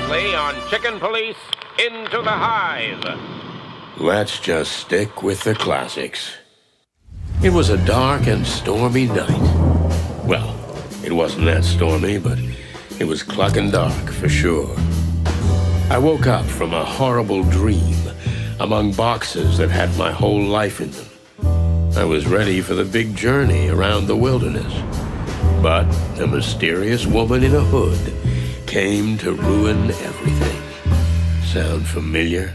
Previously on Chicken Police Into the Hive. Let's just stick with the classics. It was a dark and stormy night. Well, it wasn't that stormy, but it was clucking dark for sure. I woke up from a horrible dream among boxes that had my whole life in them. I was ready for the big journey around the wilderness. But a mysterious woman in a hood came to ruin everything. Sound familiar?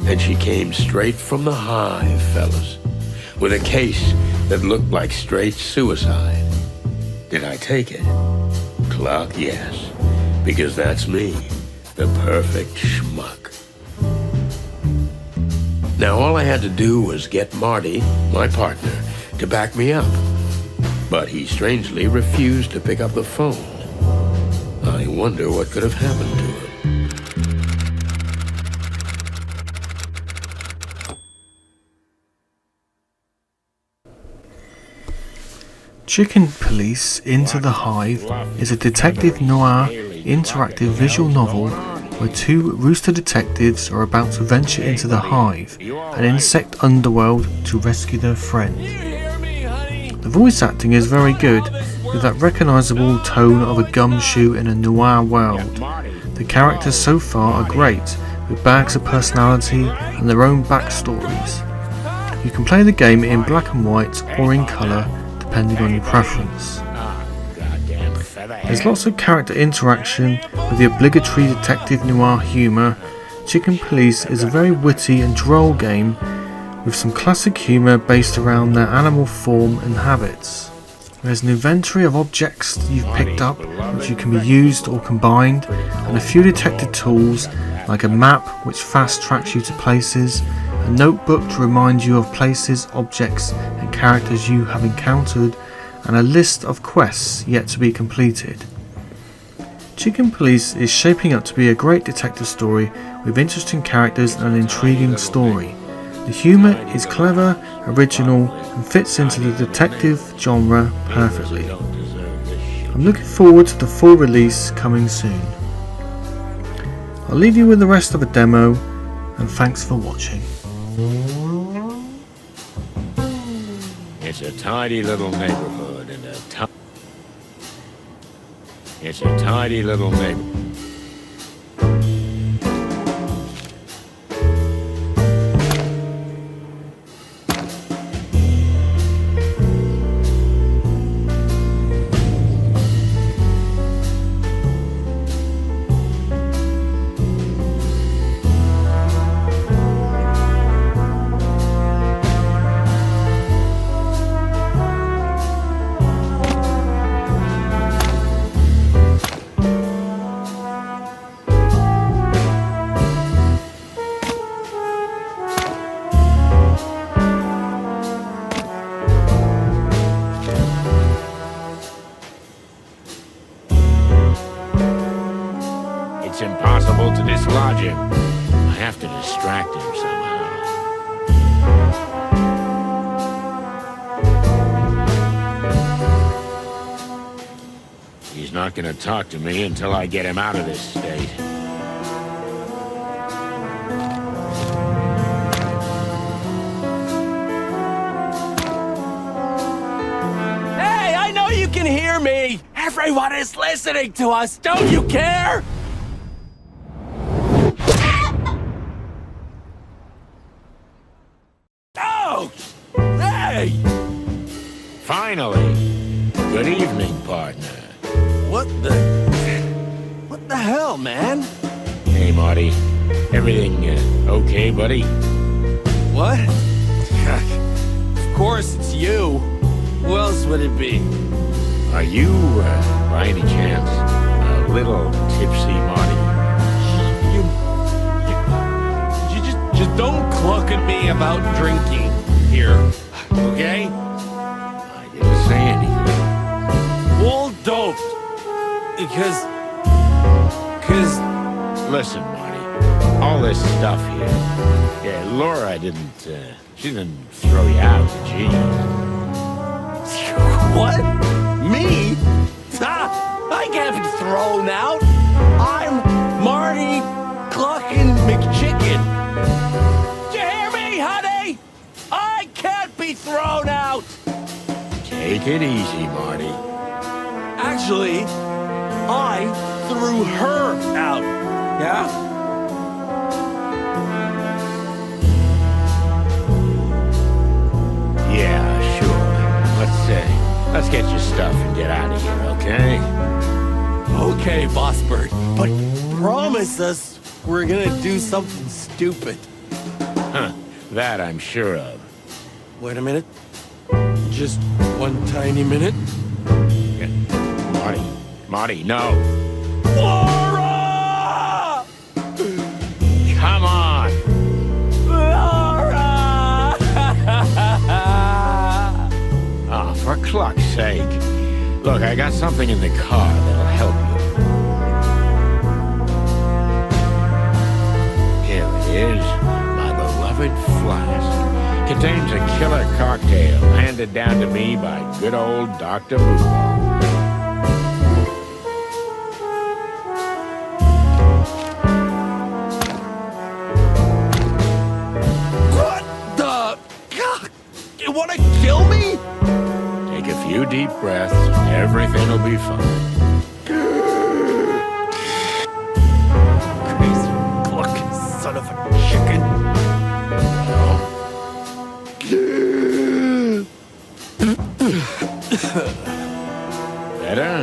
And she came straight from the hive, fellas, with a case that looked like straight suicide. Did I take it? Cluck, yes, because that's me, the perfect schmuck. Now all I had to do was get Marty, my partner, to back me up. But he strangely refused to pick up the phone. I wonder what could have happened to him. Chicken Police Into the Hive is a detective noir interactive visual novel where two rooster detectives are about to venture into the hive, an insect underworld, to rescue their friend. The voice acting is very good, with that recognisable tone of a gumshoe in a noir world. The characters so far are great, with bags of personality and their own backstories. You can play the game in black and white or in colour, depending on your preference. There's lots of character interaction with the obligatory detective noir humour. Chicken Police is a very witty and droll game with some classic humour based around their animal form and habits. There's an inventory of objects that you've picked up which you can be used or combined, and a few detected tools like a map which fast tracks you to places, a notebook to remind you of places, objects and characters you have encountered, and a list of quests yet to be completed. Chicken Police is shaping up to be a great detective story with interesting characters and an intriguing story. The humour is clever, original and fits into the detective genre perfectly. I'm looking forward to the full release coming soon. I'll leave you with the rest of the demo, and thanks for watching. It's a tidy little neighborhood and It's a tidy little neighborhood. It's impossible to dislodge him. I have to distract him somehow. He's not gonna talk to me until I get him out of this state. Hey, I know you can hear me! Everyone is listening to us, don't you care? Hey! Finally! Good evening, partner. What the hell, man? Hey, Marty. Everything okay, buddy? What? Of course it's you. Who else would it be? Are you, by any chance, a little tipsy, Marty? You just don't cluck at me about drinking here, okay? I didn't say anything. Well, don't. Because... Listen, Marty. All this stuff here. Yeah, Laura didn't, she didn't throw you out, did she? What? Me? I can't be thrown out. I'm Marty. Take it easy, Marty. Actually, I threw her out. Yeah? Yeah, sure. Let's get your stuff and get out of here, okay? Okay, Boss Bird, but promise us we're gonna do something stupid. Huh, that I'm sure of. Wait a minute. Just one tiny minute. Yeah. Marty, no. Laura! Come on! Laura! Oh, for cluck's sake. Look, I got something in the car that'll help you. Here it is, my beloved flask. Contains a killer cocktail handed down to me by good old Dr. Boo. What the? God, you wanna kill me? Take a few deep breaths, everything will be fine. Crazy clucking son of a chicken. Better?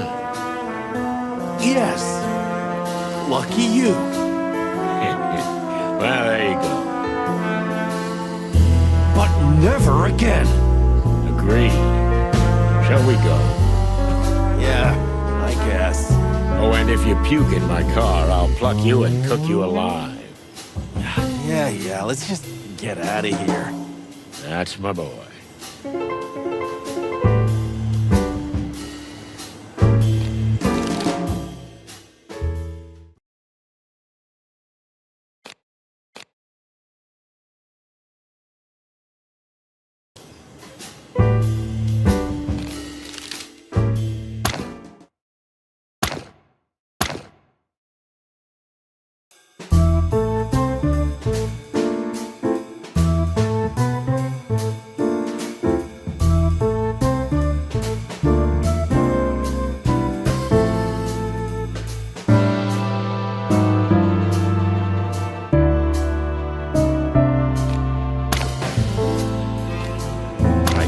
Yes. Lucky you. Well, there you go. But never again. Agreed. Shall we go? Yeah, I guess. Oh, and if you puke in my car, I'll pluck you and cook you alive. Yeah, let's just get out of here. That's my boy.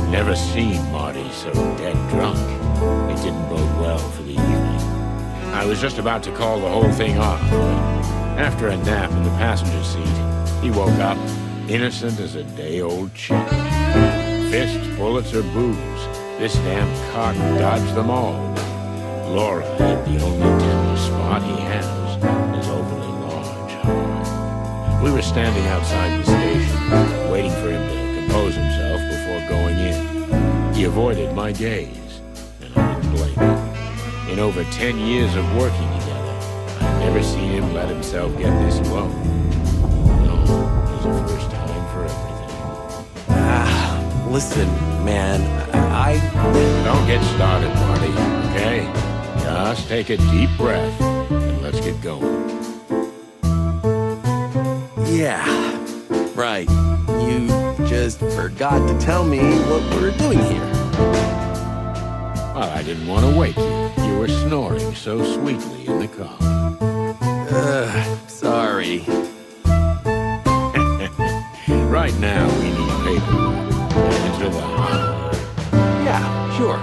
Never seen Marty so dead drunk. It didn't bode well for the evening. I was just about to call the whole thing off, but after a nap in the passenger seat, he woke up, innocent as a day-old chick. Fists, bullets, or booze, this damn cock dodged them all. Laura hit the only tender spot he has, his overly large heart. We were standing outside the station, waiting for him to compose himself before going in. He avoided my gaze, and I didn't blame him. In over 10 years of working together, I've never seen him let himself get this low. No, there's a first time for everything. Listen, man, I... Don't get started, Marty, okay? Just take a deep breath, and let's get going. Yeah, right. You just forgot to tell me what we're doing here. Well, I didn't want to wake you. You were snoring so sweetly in the car. Sorry. Right now, we need paperwork. Into the hive. Yeah, sure.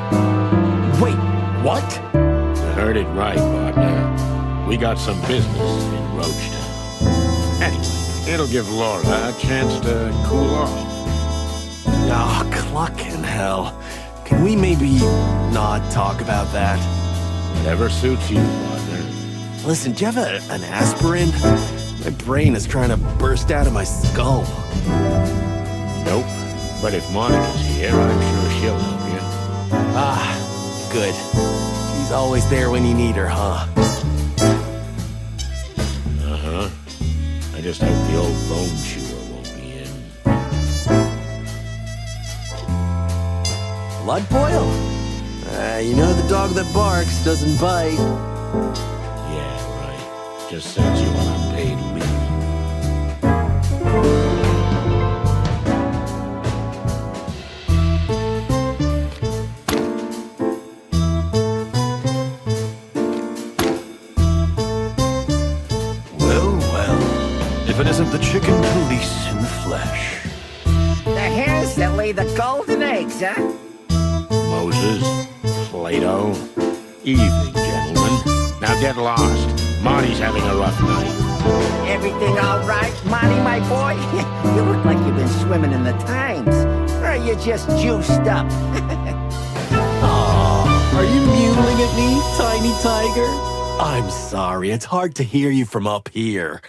Wait, what? You heard it right, partner. We got some business in Roachtown. Anyway, it'll give Laura a chance to cool off. Oh, clucking hell. Can we maybe not talk about that? Whatever suits you, partner. Listen, do you have an aspirin? My brain is trying to burst out of my skull. Nope. But if Monica's here, I'm sure she'll help you. Ah, good. She's always there when you need her, huh? Uh-huh. I just hope the old bone chewer won't be in. Blood boil? You know the dog that barks doesn't bite. Yeah, right. Just sends you on unpaid leave. it isn't the chicken police in the flesh. The hens that lay the golden eggs, huh? Moses, Plato. Evening, gentlemen. Now get lost. Marty's having a rough night. Everything all right, Monty, my boy? You look like you've been swimming in the Times. Or are you just juiced up? Aw, are you mewling at me, tiny tiger? I'm sorry, it's hard to hear you from up here.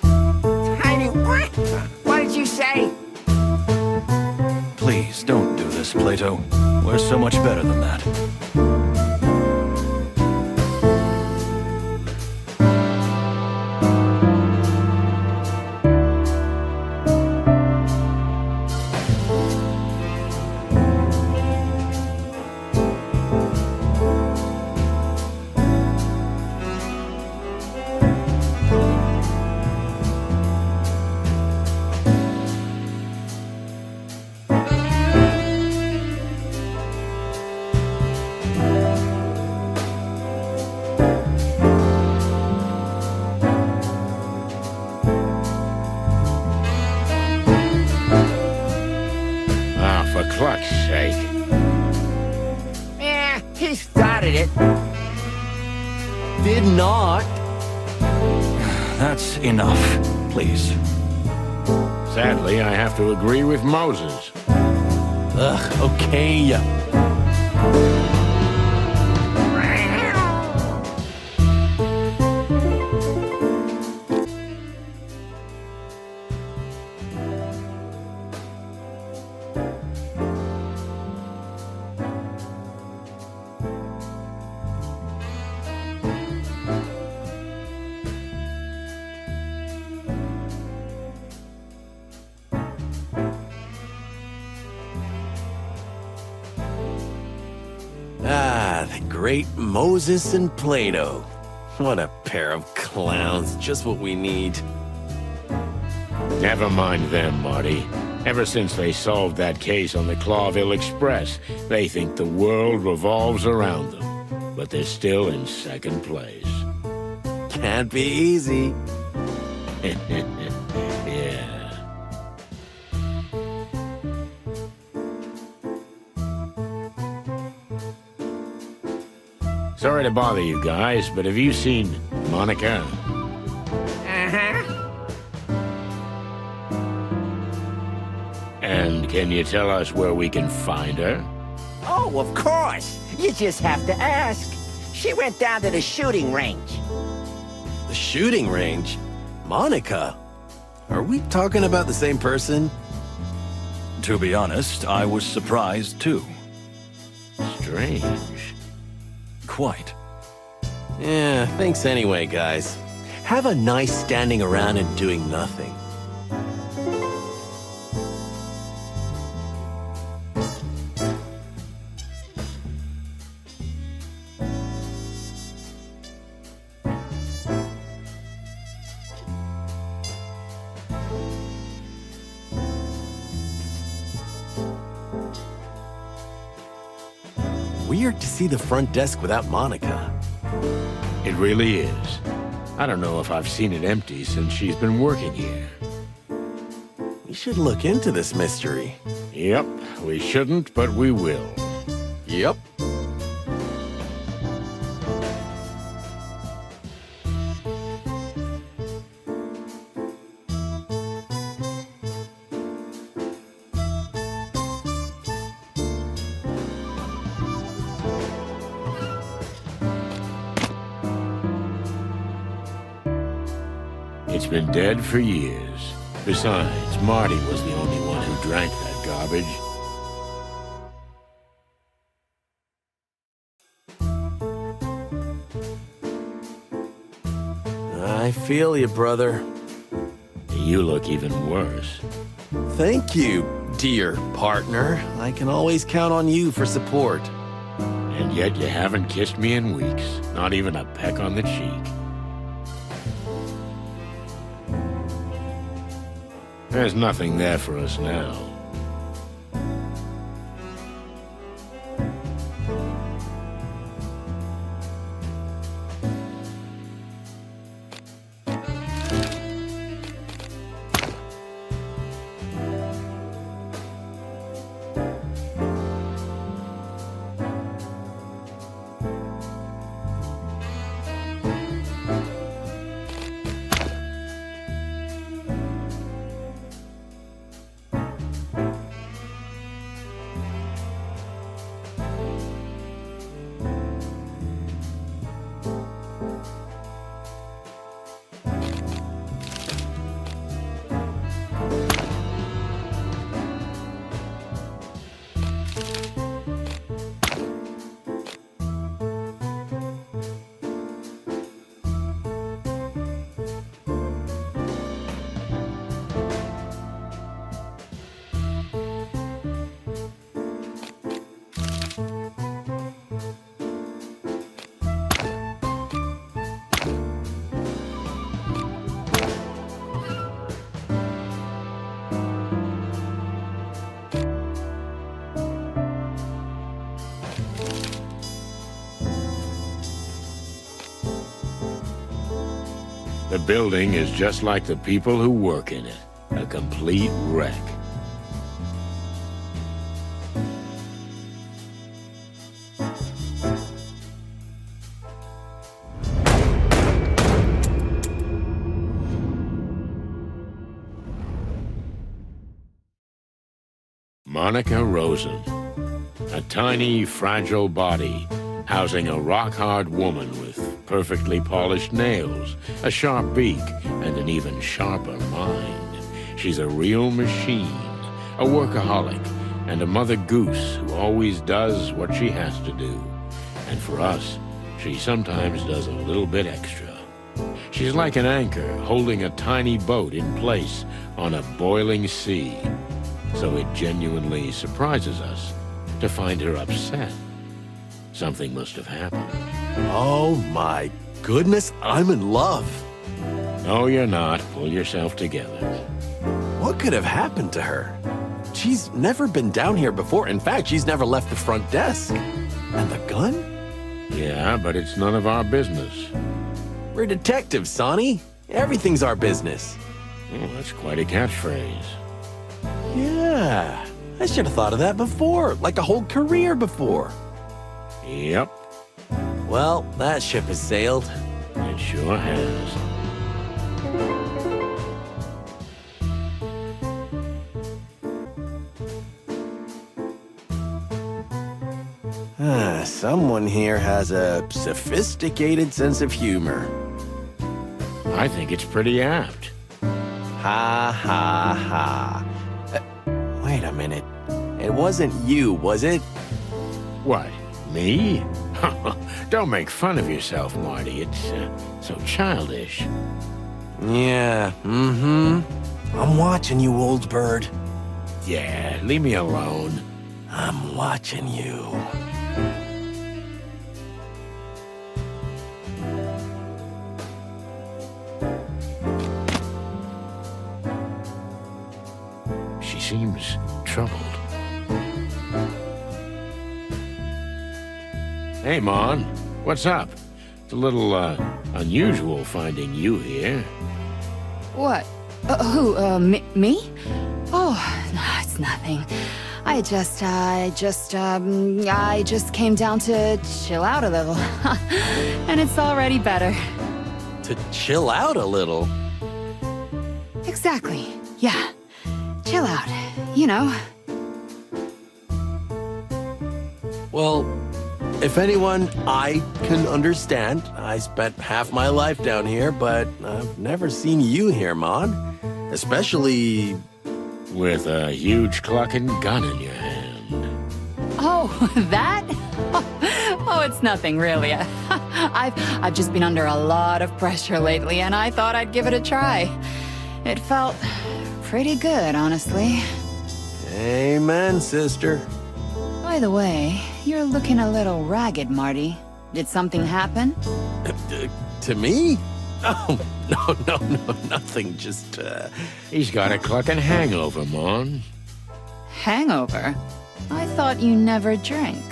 Tiny what? What did you say? Please don't do this, Plato. We're so much better than that. For cluck's sake. Eh, he started it. Did not. That's enough, please. Sadly, I have to agree with Moses. Ugh, okay. Ah, the great Moses and Plato. What a pair of clowns, just what we need. Never mind them, Marty. Ever since they solved that case on the Clawville Express, they think the world revolves around them. But they're still in second place. Can't be easy. Yeah. Sorry to bother you guys, but have you seen Monica? Uh-huh. And can you tell us where we can find her? Oh, of course. You just have to ask. She went down to the shooting range. The shooting range? Monica? Are we talking about the same person? To be honest, I was surprised too. Strange. Quite. Yeah, thanks anyway, guys. Have a nice standing around and doing nothing. Weird to see the front desk without Monica. It really is. I don't know if I've seen it empty since she's been working here. We should look into this mystery. Yep, we shouldn't, but we will. Yep. It's been dead for years. Besides, Marty was the only one who drank that garbage. I feel you, brother. You look even worse. Thank you, dear partner. I can always count on you for support. And yet you haven't kissed me in weeks. Not even a peck on the cheek. There's nothing there for us now. The building is just like the people who work in it. A complete wreck. Monica Rosen. A tiny, fragile body housing a rock-hard woman with perfectly polished nails, a sharp beak, and an even sharper mind. She's a real machine, a workaholic, and a mother goose who always does what she has to do. And for us, she sometimes does a little bit extra. She's like an anchor holding a tiny boat in place on a boiling sea. So it genuinely surprises us to find her upset. Something must have happened. Oh my goodness, I'm in love. No, you're not. Pull yourself together. What could have happened to her? She's never been down here before. In fact, she's never left the front desk. And the gun? Yeah, but it's none of our business. We're detectives, Sonny. Everything's our business. Oh, that's quite a catchphrase. Yeah, I should have thought of that before, like a whole career before. Yep, Well, that ship has sailed. it sure has. Someone here has a sophisticated sense of humor. I think it's pretty apt. Ha ha ha. Wait a minute. It wasn't you, was it? What, me? Don't make fun of yourself, Marty. It's so childish. Yeah, I'm watching you, old bird. Yeah, leave me alone. I'm watching you. She seems troubled. Hey, Mon. What's up? It's a little, unusual finding you here. What? Me? Oh, no, it's nothing. I just came down to chill out a little. And it's already better. To chill out a little. Exactly. Yeah. Chill out. You know. Well, if anyone I can understand, I spent half my life down here, but I've never seen you here, Mon. Especially... With a huge clucking gun in your hand. Oh, that? Oh, it's nothing really. I've just been under a lot of pressure lately, and I thought I'd give it a try. It felt pretty good, honestly. Amen, sister. By the way, you're looking a little ragged, Marty. Did something happen? To me? Oh, no, nothing. Just, He's got a clucking hangover, Mon. Hangover? I thought you never drank.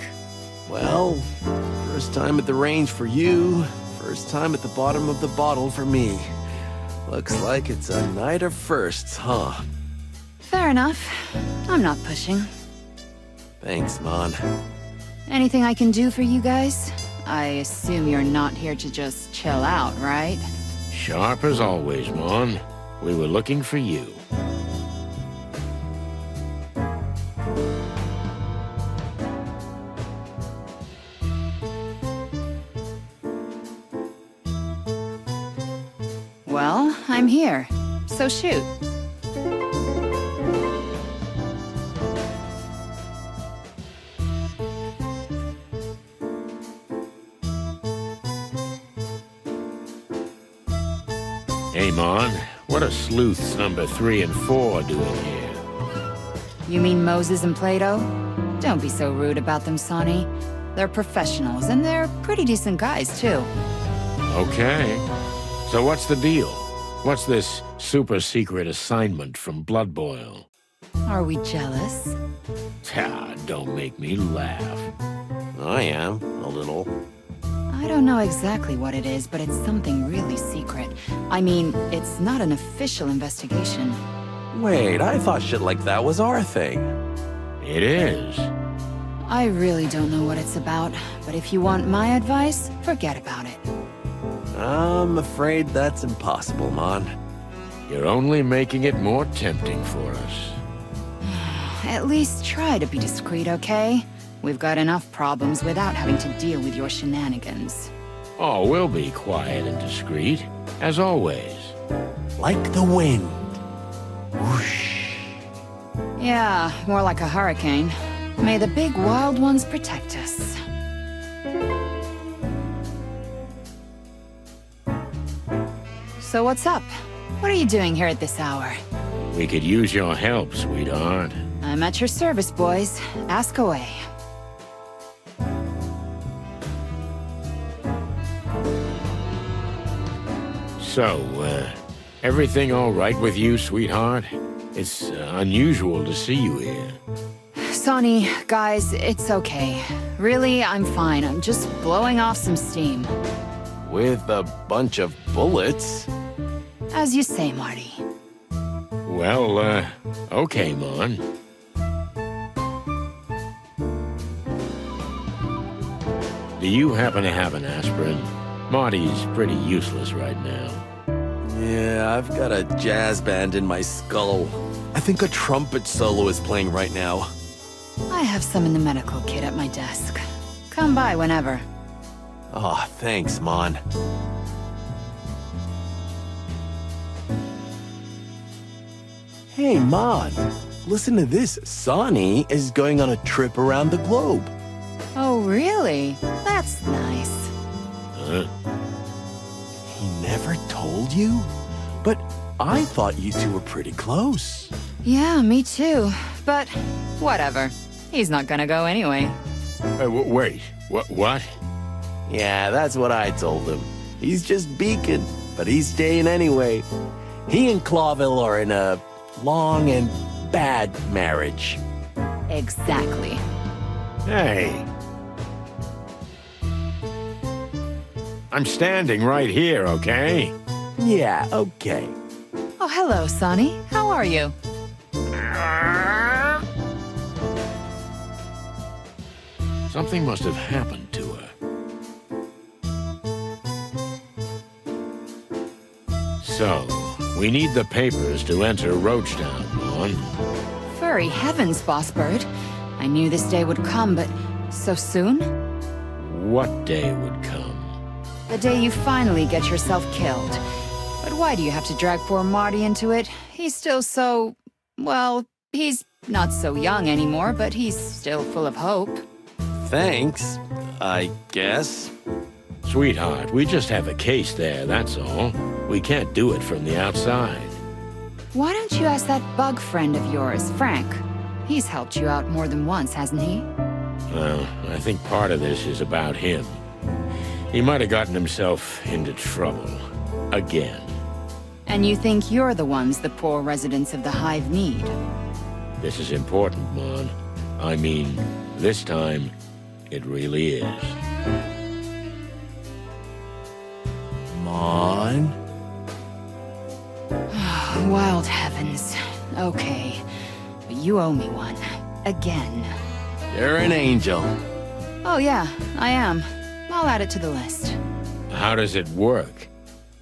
Well, first time at the range for you, first time at the bottom of the bottle for me. Looks like it's a night of firsts, huh? Fair enough. I'm not pushing. Thanks, Mon. Anything I can do for you guys? I assume you're not here to just chill out, right? Sharp as always, Mon. We were looking for you. Well, I'm here. So shoot. Hey, Mon. What are sleuths number 3 and 4 doing here? You mean Moses and Plato? Don't be so rude about them, Sonny. They're professionals, and they're pretty decent guys, too. Okay. So what's the deal? What's this super-secret assignment from Blood Boil? Are we jealous? Ah, don't make me laugh. I am, a little. I don't know exactly what it is, but it's something really secret. I mean, it's not an official investigation. Wait, I thought shit like that was our thing. It is. I really don't know what it's about, but if you want my advice, forget about it. I'm afraid that's impossible, Mon. You're only making it more tempting for us. At least try to be discreet, okay? We've got enough problems without having to deal with your shenanigans. Oh, we'll be quiet and discreet, as always. Like the wind. Whoosh. Yeah, more like a hurricane. May the big wild ones protect us. So what's up? What are you doing here at this hour? We could use your help, sweetheart. I'm at your service, boys. Ask away. So, everything all right with you, sweetheart? It's unusual to see you here. Sonny, guys, it's okay. Really, I'm fine. I'm just blowing off some steam. With a bunch of bullets? As you say, Marty. Well, okay, Mon. Do you happen to have an aspirin? Marty's pretty useless right now. Yeah, I've got a jazz band in my skull. I think a trumpet solo is playing right now. I have some in the medical kit at my desk. Come by whenever. Oh, thanks, Mon. Hey, Mon. Listen to this. Sonny is going on a trip around the globe. Oh, really? That's nice. Huh? He never told you? But I thought you two were pretty close. Yeah, me too. But whatever. He's not gonna go anyway. Wait, what? Yeah, that's what I told him. He's just beacon, but he's staying anyway. He and Clawville are in a long and bad marriage. Exactly. Hey. I'm standing right here, okay? Yeah, okay. Oh, hello, Sonny. How are you? Something must have happened to her. So, we need the papers to enter Roachtown, Mon. Furry heavens, Boss Bird. I knew this day would come, but so soon? What day would come? The day you finally get yourself killed. But why do you have to drag poor Marty into it? He's still so... well, he's not so young anymore, but he's still full of hope. Thanks, I guess. Sweetheart, we just have a case there, that's all. We can't do it from the outside. Why don't you ask that bug friend of yours, Frank? He's helped you out more than once, hasn't he? Well, I think part of this is about him. He might have gotten himself into trouble. Again. And you think you're the ones the poor residents of the Hive need? This is important, Mon. I mean, this time, it really is. Mon? Wild heavens. Okay. But you owe me one. Again. You're an angel. Oh yeah, I am. I'll add it to the list. How does it work?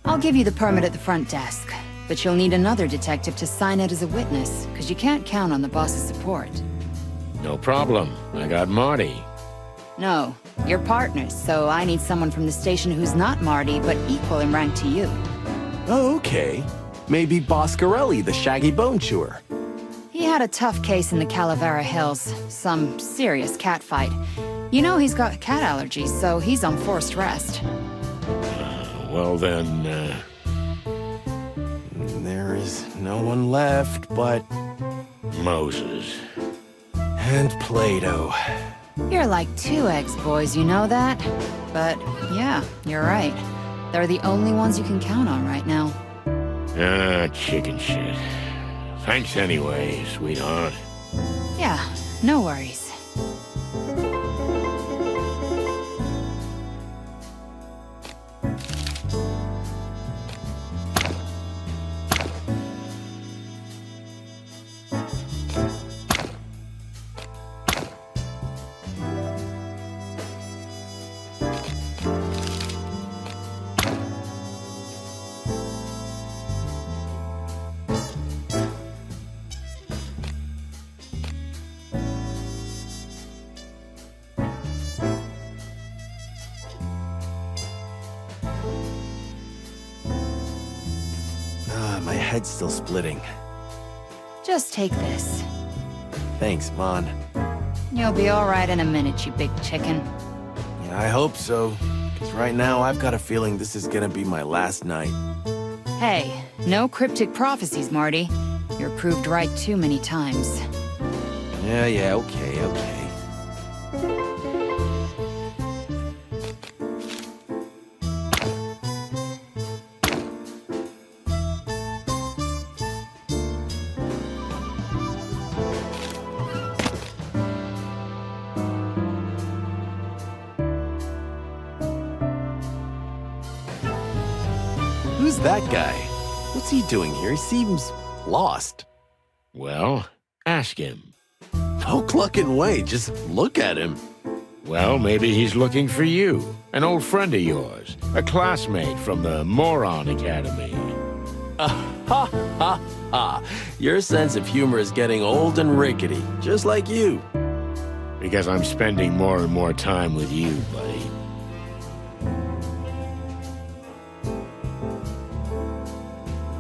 I'll give you the permit at the front desk, but you'll need another detective to sign it as a witness, because you can't count on the boss's support. No problem. I got Marty. No, you're partners, so I need someone from the station who's not Marty, but equal in rank to you. Oh, okay. Maybe Boscarelli, the shaggy bone chewer. He had a tough case in the Calavera Hills, some serious cat fight. You know he's got cat allergies, so he's on forced rest. Well then, There is no one left but... Moses. and Plato. You're like two eggs, boys, you know that? But yeah, you're right. They're the only ones you can count on right now. Chicken shit. Thanks anyway, sweetheart. Yeah, no worries. My head's still splitting. Just take this. Thanks, Mon. You'll be all right in a minute, you big chicken. Yeah, I hope so. Because right now, I've got a feeling this is gonna be my last night. Hey, no cryptic prophecies, Marty. You're proved right too many times. Yeah, okay. Who's that guy? What's he doing here? He seems lost. Well, ask him. No clucking way. Just look at him. Well, maybe he's looking for you. An old friend of yours. A classmate from the Moron Academy. Your sense of humor is getting old and rickety, just like you. Because I'm spending more and more time with you, buddy.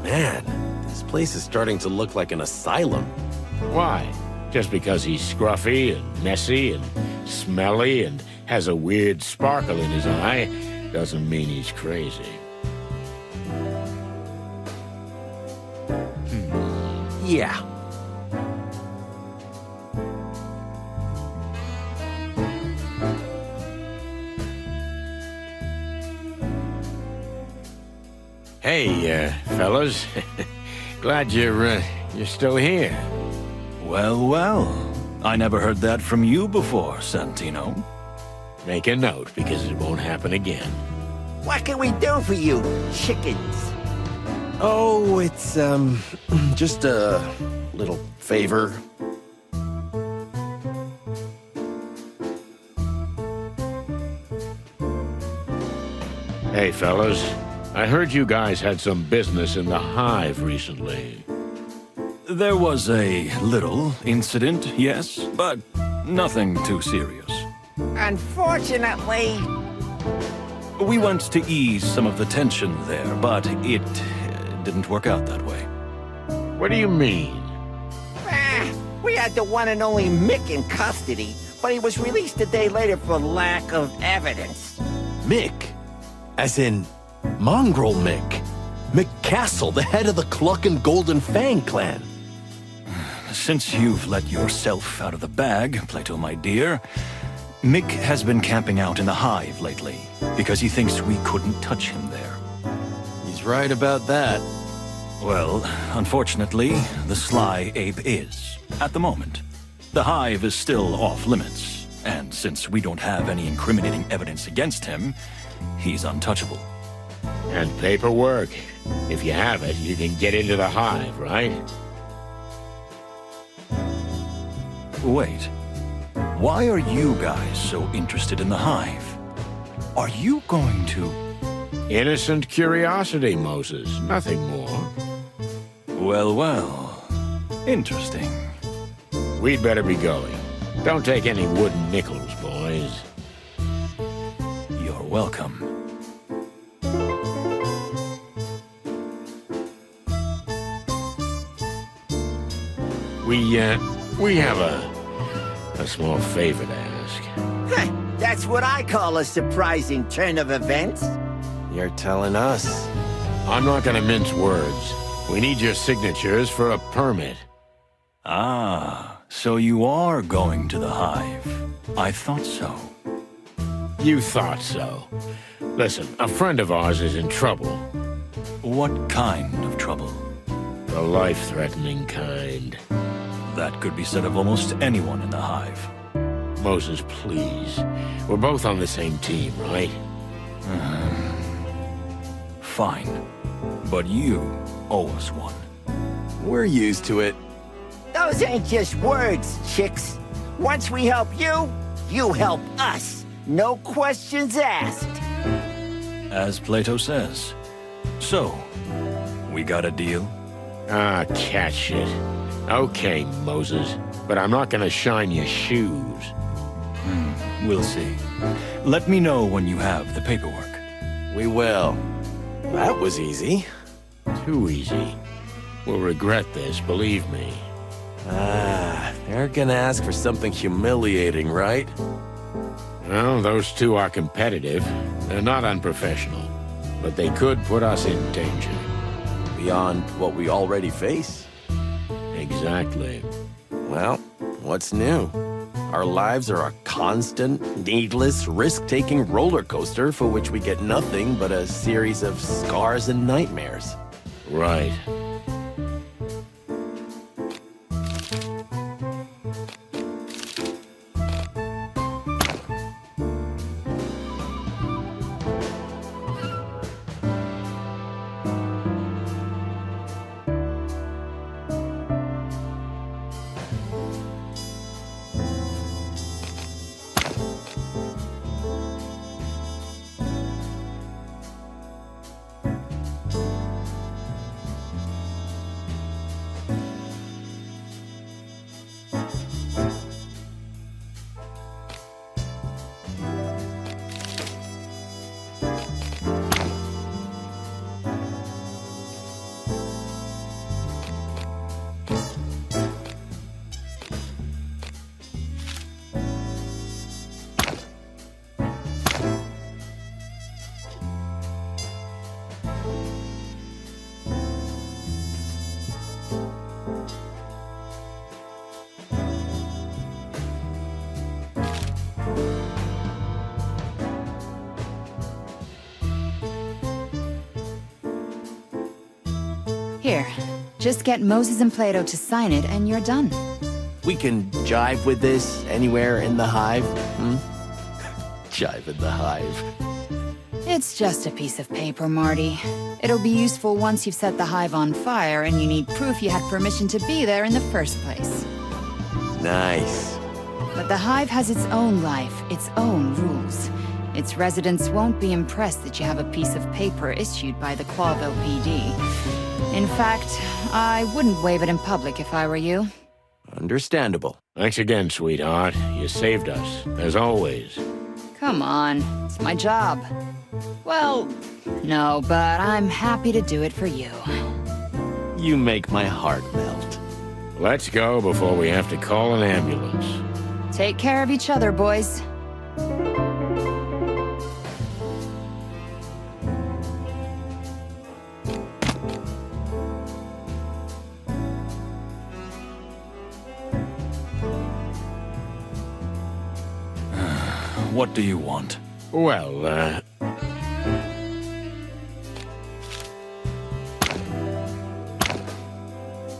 Man, this place is starting to look like an asylum. Why? Just because he's scruffy and messy and smelly and has a weird sparkle in his eye doesn't mean he's crazy. Yeah. Hey, fellas. Glad you're still here. Well. I never heard that from you before, Santino. Make a note, because it won't happen again. What can we do for you, chickens? Oh, it's, just a little favor. Hey, fellas. I heard you guys had some business in the Hive recently. There was a little incident, yes, but nothing too serious. Unfortunately, We went to ease some of the tension there, but it didn't work out that way. What do you mean? we had the one and only Mick in custody, but he was released a day later for lack of evidence. Mick? As in, Mongrel Mick. Mick Castle, the head of the Cluckin' Golden Fang clan. Since you've let yourself out of the bag, Plato, my dear, Mick has been camping out in the Hive lately, because he thinks we couldn't touch him there. He's right about that. Well, unfortunately, the sly ape is, at the moment. The Hive is still off limits, and since we don't have any incriminating evidence against him, he's untouchable. And paperwork. If you have it, you can get into the Hive, right? Wait, why are you guys so interested in the Hive? Are you going to... Innocent curiosity, Moses. Nothing more. Well, interesting. We'd better be going. Don't take any wooden nickels, boys. You're welcome. We have a small favor to ask. That's what I call a surprising turn of events. You're telling us. I'm not gonna mince words. We need your signatures for a permit. Ah, so you are going to the Hive. I thought so. You thought so. Listen, a friend of ours is in trouble. What kind of trouble? The life-threatening kind. That could be said of almost anyone in the Hive. Moses, please. We're both on the same team, right? Fine. But you owe us one. We're used to it. Those ain't just words, chicks. Once we help you, you help us. No questions asked. As Plato says. So, we got a deal? Ah, cat shit. Okay, Moses. But I'm not gonna shine your shoes. We'll see. Let me know when you have the paperwork. We will. That was easy. Too easy. will regret this, believe me. Ah, they're gonna ask for something humiliating, right? Well, those two are competitive. They're not unprofessional. But they could put us in danger. Beyond what we already face? Exactly. Well, what's new? Our lives are a constant, needless, risk-taking roller coaster for which we get nothing but a series of scars and nightmares. Right. Here, just get Moses and Plato to sign it and you're done. We can jive with this anywhere in the hive, Jive in the hive. It's just a piece of paper, Marty. It'll be useful once you've set the hive on fire and you need proof you had permission to be there in the first place. Nice. But the hive has its own life, its own rules. Its residents won't be impressed that you have a piece of paper issued by the Clawville PD. In fact, I wouldn't wave it in public if I were you. Understandable. Thanks again, sweetheart. You saved us, as always. Come on, it's my job. Well, no, but I'm happy to do it for you. You make my heart melt. Let's go before we have to call an ambulance. Take care of each other, boys. What do you want? Well,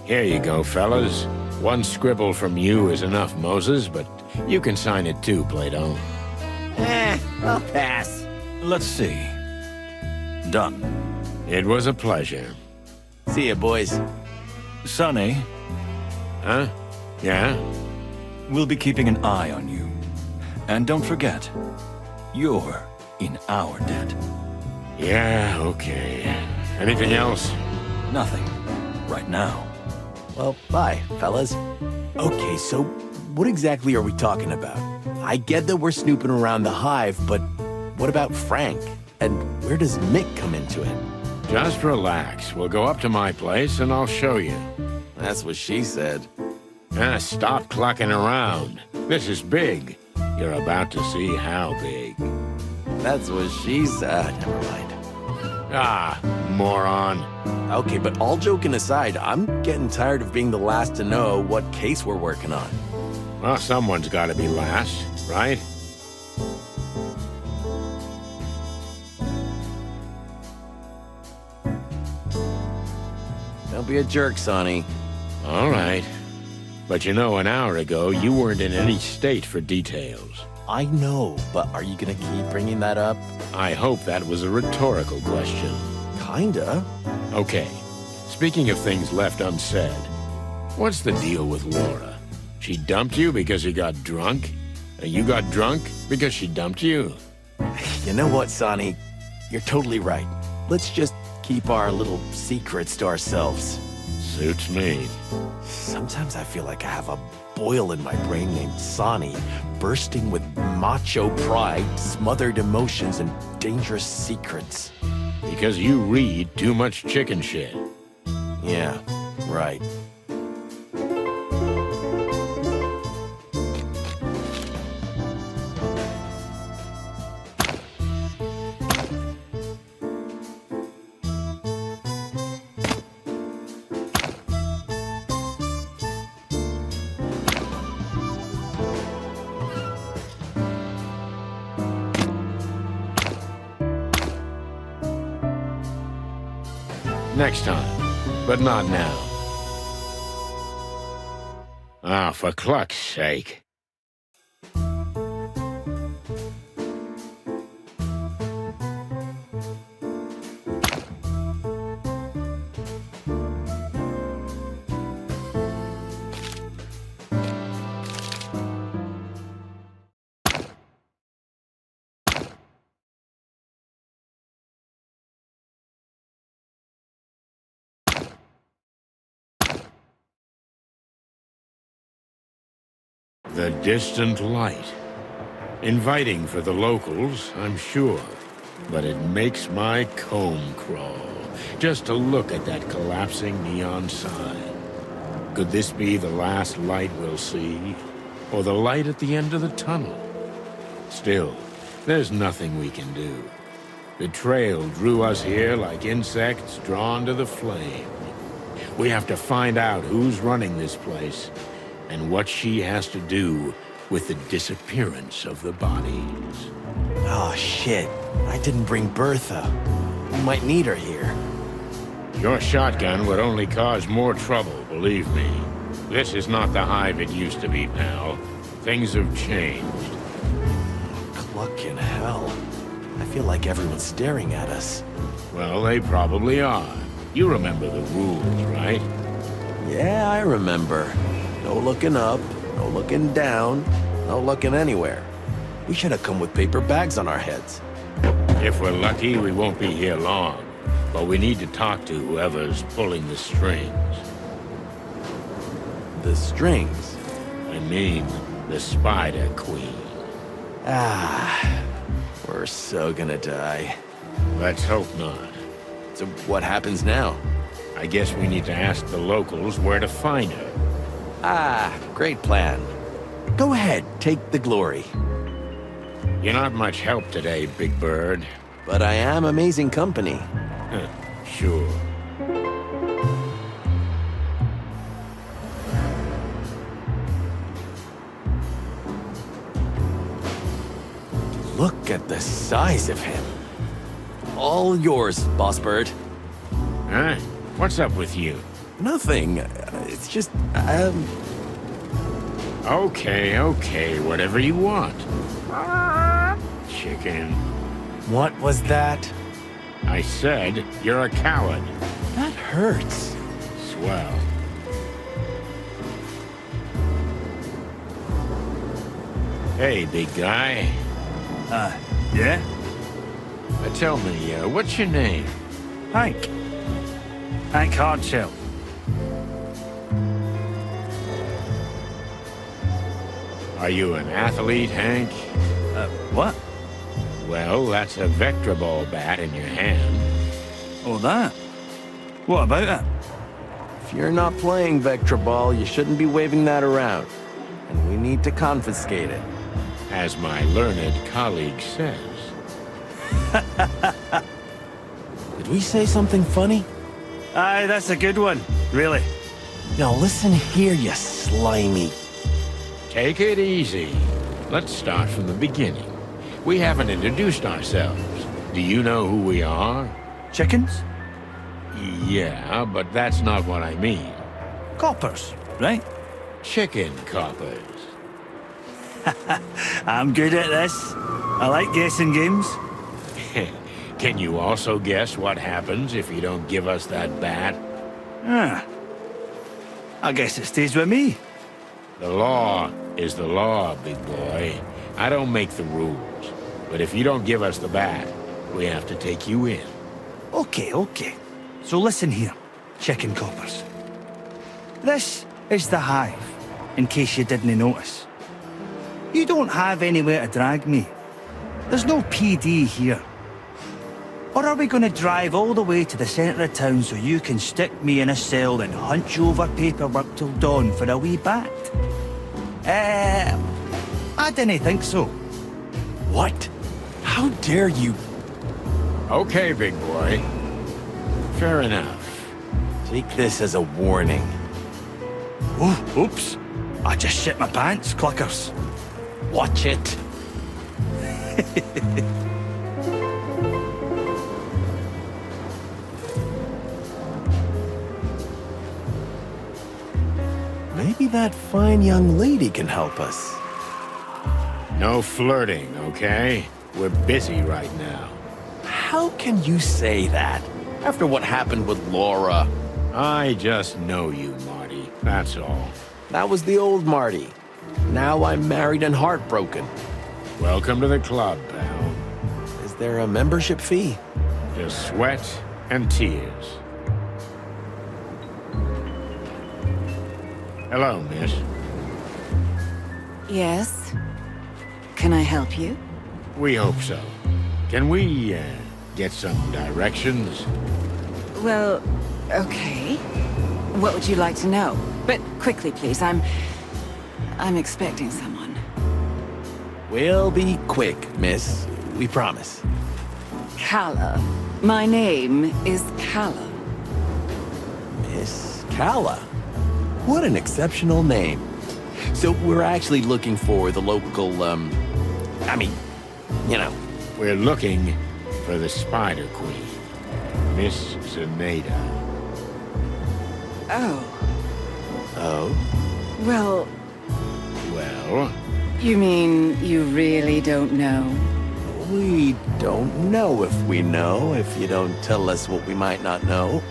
here you go, fellas. One scribble from you is enough, Moses, but you can sign it too, Plato. I'll pass. Let's see. Done. It was a pleasure. See ya, boys. Sonny, Huh? Yeah? we'll be keeping an eye on you. And don't forget, you're in our debt. Yeah, okay. Anything else? Nothing. Right now. Well, bye, fellas. Okay, so what exactly are we talking about? I get that we're snooping around the hive, but what about Frank? And where does Mick come into it? Just relax. We'll go up to my place and I'll show you. That's what she said. Stop clucking around. This is big. You're about to see how big. That's what she said. Never mind. Ah, moron. Okay, but all joking aside, I'm getting tired of being the last to know what case we're working on. Well, someone's got to be last, right? Don't be a jerk, Sonny. All right. But you know, an hour ago, you weren't in any state for details. I know, but are you gonna keep bringing that up? I hope that was a rhetorical question. Kinda. Okay. Speaking of things left unsaid, what's the deal with Laura? She dumped you because you got drunk? And you got drunk because she dumped you? You know what, Sonny? You're totally right. Let's just keep our little secrets to ourselves. Suits me. Sometimes I feel like I have a boil in my brain named Sonny, bursting with macho pride, smothered emotions, and dangerous secrets. Because you read too much chicken shit. Yeah, Right. Next time, but not now. Ah, for cluck's sake. The distant light. Inviting for the locals, I'm sure. But it makes my comb crawl, just to look at that collapsing neon sign. Could this be the last light we'll see? Or the light at the end of the tunnel? Still, there's nothing we can do. The trail drew us here like insects drawn to the flame. We have to find out who's running this place, and what she has to do with the disappearance of the bodies. Oh, shit. I didn't bring Bertha. We might need her here. Your shotgun would only cause more trouble, believe me. This is not the Hive it used to be, pal. Things have changed. Cluck in hell. I feel like everyone's staring at us. Well, they probably are. You remember the rules, right? Yeah, I remember. No looking up, no looking down, no looking anywhere. We should have come with paper bags on our heads. If we're lucky, we won't be here long. But we need to talk to whoever's pulling the strings. The strings? I mean, the Spider Queen. Ah, we're so gonna die. Let's hope not. So what happens now? I guess we need to ask the locals where to find her. Ah, great plan. Go ahead, take the glory. You're not much help today, Big Bird. But I am amazing company. Sure. Look at the size of him. All yours, Boss Bird. Huh? What's up with you? Nothing. It's just, Okay, whatever you want. Chicken. What was that? I said you're a coward. That hurts. Swell. Hey, big guy. Yeah? Tell me, what's your name? Hank. Hank Hardshell. Are you an athlete, Hank? What? Well, that's a Vector ball bat in your hand. Oh, that? What about it? If you're not playing Vector Ball, you shouldn't be waving that around. And we need to confiscate it. As my learned colleague says. Did we say something funny? Aye, that's a good one. Really. Now listen here, you slimy. Take it easy. Let's start from the beginning. We haven't introduced ourselves. Do you know who we are? Chickens? Yeah, but that's not what I mean. Coppers, right? Chicken coppers. I'm good at this. I like guessing games. Can you also guess what happens if you don't give us that bat? Ah. I guess it stays with me. The law is the law, big boy. I don't make the rules. But if you don't give us the bat, we have to take you in. Okay. So listen here, chicken coppers. This is the Hive, in case you didn't notice. You don't have anywhere to drag me. There's no PD here. Or are we going to drive all the way to the centre of town so you can stick me in a cell and hunch over paperwork till dawn for a wee bat? I didn't think so. What? How dare you? Okay, big boy. Fair enough. Take this as a warning. Oh, oops. I just shit my pants, cluckers. Watch it. Maybe that fine young lady can help us. No flirting, okay? We're busy right now. How can you say that? After what happened with Laura. I just know you, Marty. That's all. That was the old Marty. Now I'm married and heartbroken. Welcome to the club, pal. Is there a membership fee? Just sweat and tears. Hello, miss. Yes? Can I help you? We hope so. Can we, get some directions? Well, okay. What would you like to know? But quickly, please. I'm expecting someone. We'll be quick, miss. We promise. Calla. My name is Calla. Miss Calla. What an exceptional name. So we're actually looking for the local, We're looking for the Spider Queen, Miss Zenaida. Oh. Oh? Well, Well, you mean you really don't know? We don't know if we know, if you don't tell us what we might not know.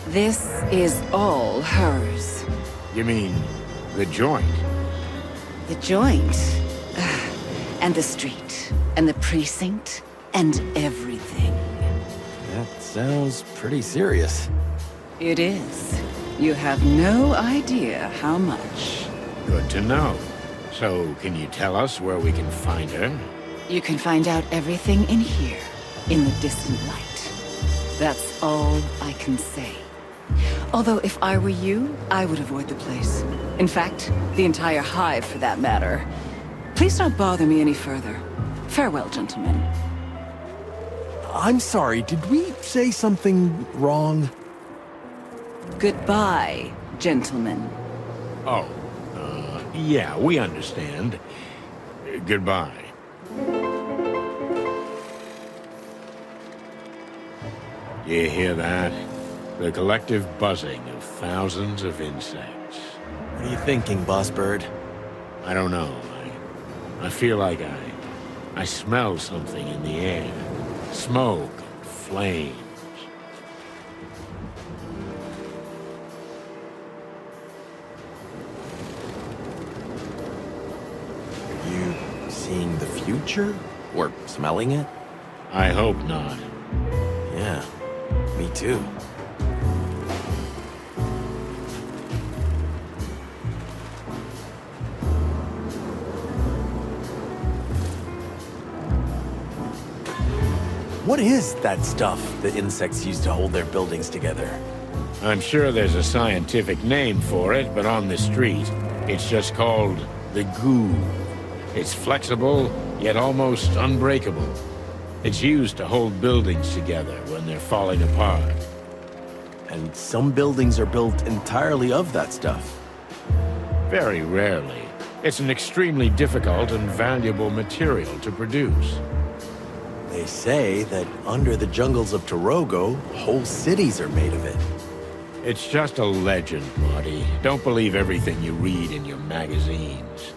This is all hers. you mean the joint? The joint. And the street. And the precinct. And everything. That sounds pretty serious. It is. You have no idea how much. Good to know. So, can you tell us where we can find her? You can find out everything in here, in the distant light. That's all I can say. Although if I were you, I would avoid the place. In fact, the entire hive for that matter. Please don't bother me any further. Farewell, gentlemen. I'm sorry, did we say something wrong? Goodbye, gentlemen. Oh, yeah, we understand. Goodbye. You hear that? The collective buzzing of thousands of insects. What are you thinking, Boss Bird? I don't know. I feel like I smell something in the air. Smoke, flames. Are you seeing the future? Or smelling it? I hope not. Yeah, me too. What is that stuff the insects use to hold their buildings together? I'm sure there's a scientific name for it, but on the street, it's just called the goo. It's flexible, yet almost unbreakable. It's used to hold buildings together when they're falling apart. And some buildings are built entirely of that stuff. Very rarely. It's an extremely difficult and valuable material to produce. They say that under the jungles of Torogo, whole cities are made of it. It's just a legend, Marty. Don't believe everything you read in your magazines.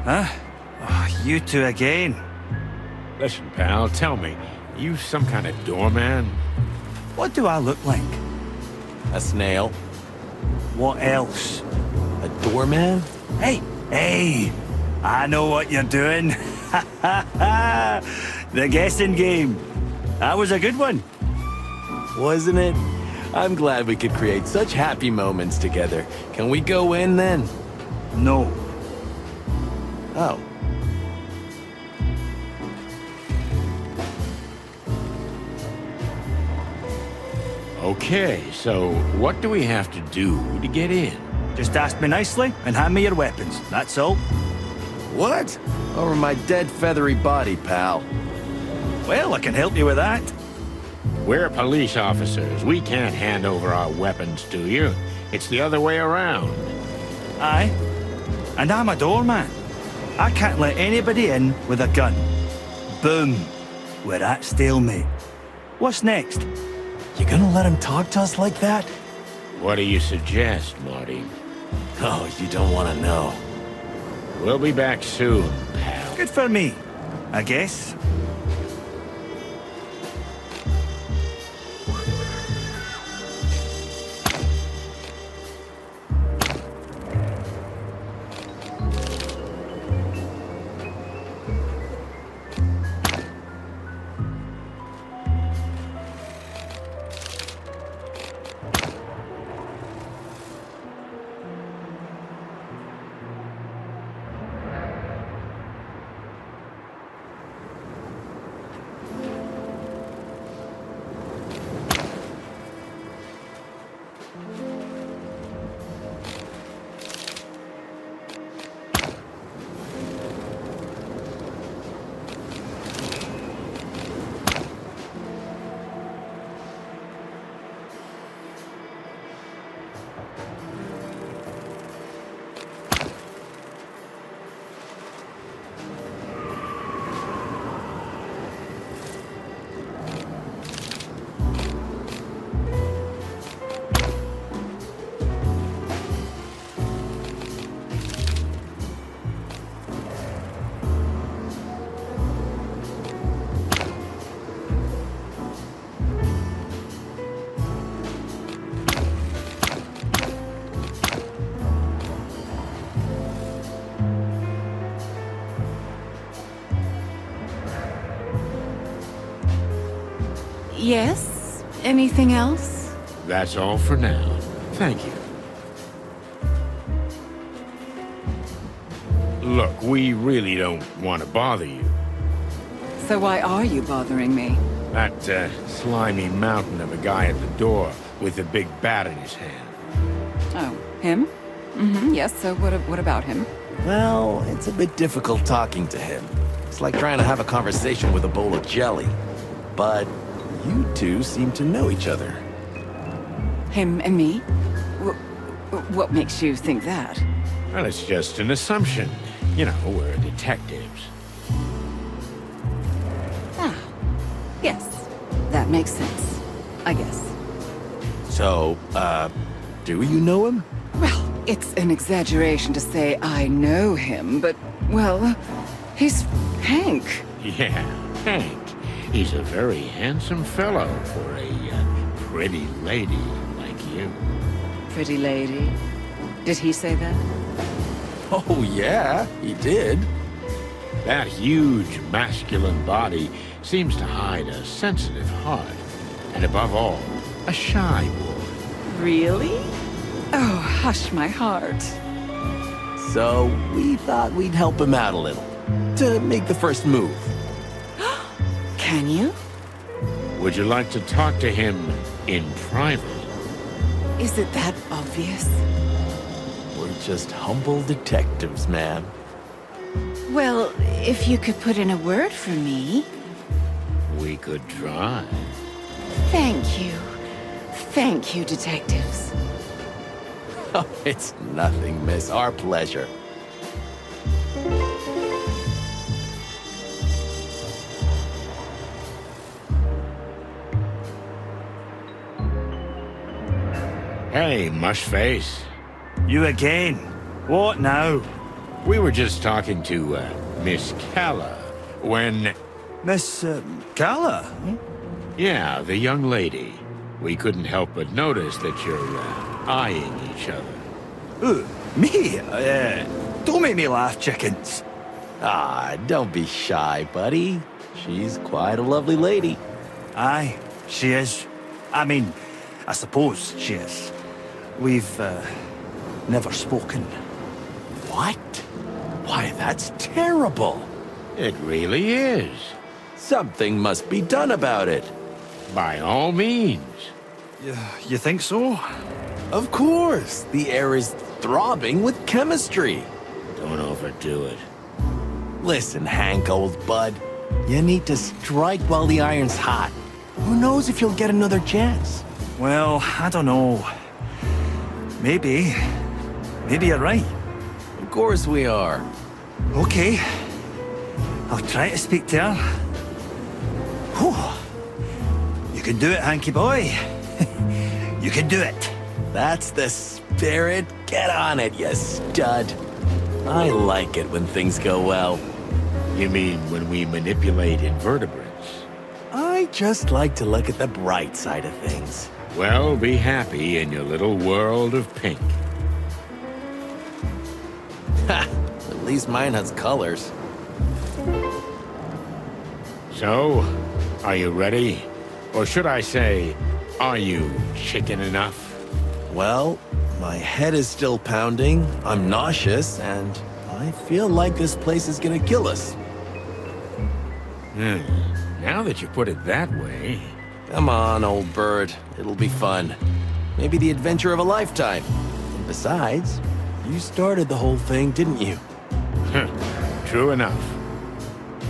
Huh? Oh, you two again. Listen, pal, tell me, you some kind of doorman? What do I look like? A snail? What else? A doorman? Hey! I know what you're doing. The guessing game. That was a good one. Wasn't it? I'm glad we could create such happy moments together. Can we go in then? No. Oh. Okay, so what do we have to do to get in? Just ask me nicely and hand me your weapons. That's all. What? Over my dead feathery body, pal. Well, I can help you with that. We're police officers. We can't hand over our weapons to you. It's the other way around. Aye. And I'm a doorman. I can't let anybody in with a gun. Boom. We're at stalemate. What's next? You gonna let him talk to us like that? What do you suggest, Marty? Oh, you don't want to know. We'll be back soon, pal. Good for me, I guess. Yes? Anything else? That's all for now. Thank you. Look, we really don't want to bother you. So why are you bothering me? That slimy mountain of a guy at the door with a big bat in his hand. Oh, him? Mm-hmm, yes, so what about him? Well, it's a bit difficult talking to him. It's like trying to have a conversation with a bowl of jelly. But you two seem to know each other. Him and me? What makes you think that? Well, it's just an assumption. You know, we're detectives. Ah, yes. That makes sense, I guess. So, do you know him? Well, it's an exaggeration to say I know him, but, well, he's Hank. Yeah, Hank. He's a very handsome fellow for a pretty lady like you. Pretty lady. Did he say that? Oh, yeah, he did. That huge masculine body seems to hide a sensitive heart. And above all, a shy one. Really? Oh, hush my heart. So, we thought we'd help him out a little. To make the first move. Can you? Would you like to talk to him in private? Is it that obvious? We're just humble detectives, ma'am. Well, if you could put in a word for me. We could try. Thank you. Thank you, detectives. Oh, it's nothing, miss. Our pleasure. Hey, Mushface. You again? What now? We were just talking to, Miss Calla, when... Miss, Calla? Yeah, the young lady. We couldn't help but notice that you're, eyeing each other. Who? Me? Don't make me laugh, chickens. Ah, don't be shy, buddy. She's quite a lovely lady. Aye, she is. I mean, I suppose she is. We've, never spoken. What? Why, that's terrible. It really is. Something must be done about it. By all means. You think so? Of course. The air is throbbing with chemistry. Don't overdo it. Listen, Hank, old bud. You need to strike while the iron's hot. Who knows if you'll get another chance? Well, I don't know. Maybe. Maybe you're right. Of course we are. Okay. I'll try to speak to her. Whew. You can do it, Hanky boy. You can do it. That's the spirit. Get on it, you stud. I like it when things go well. You mean when we manipulate invertebrates? I just like to look at the bright side of things. Well, be happy in your little world of pink. Ha! At least mine has colors. So, are you ready? Or should I say, are you chicken enough? Well, my head is still pounding, I'm nauseous, and I feel like this place is gonna kill us. Now that you put it that way... Come on, old bird. It'll be fun. Maybe the adventure of a lifetime. And besides, you started the whole thing, didn't you? True enough.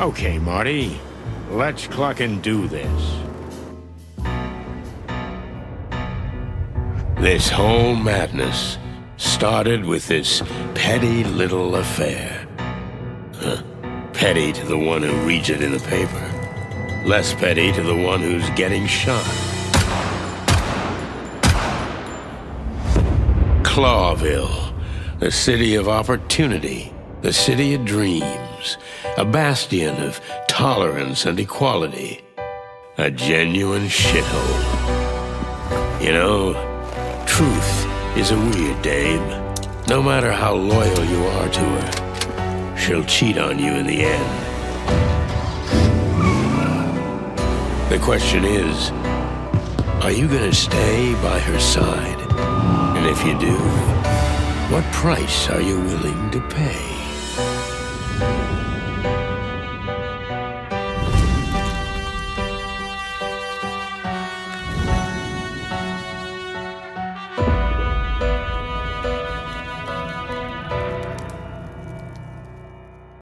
Okay, Marty. Let's cluck and do this. This whole madness started with this petty little affair. Petty to the one who reads it in the paper. Less petty to the one who's getting shot. Clawville, the city of opportunity, the city of dreams, a bastion of tolerance and equality, a genuine shithole. You know, truth is a weird dame. No matter how loyal you are to her, she'll cheat on you in the end. The question is, are you gonna stay by her side? And if you do, what price are you willing to pay?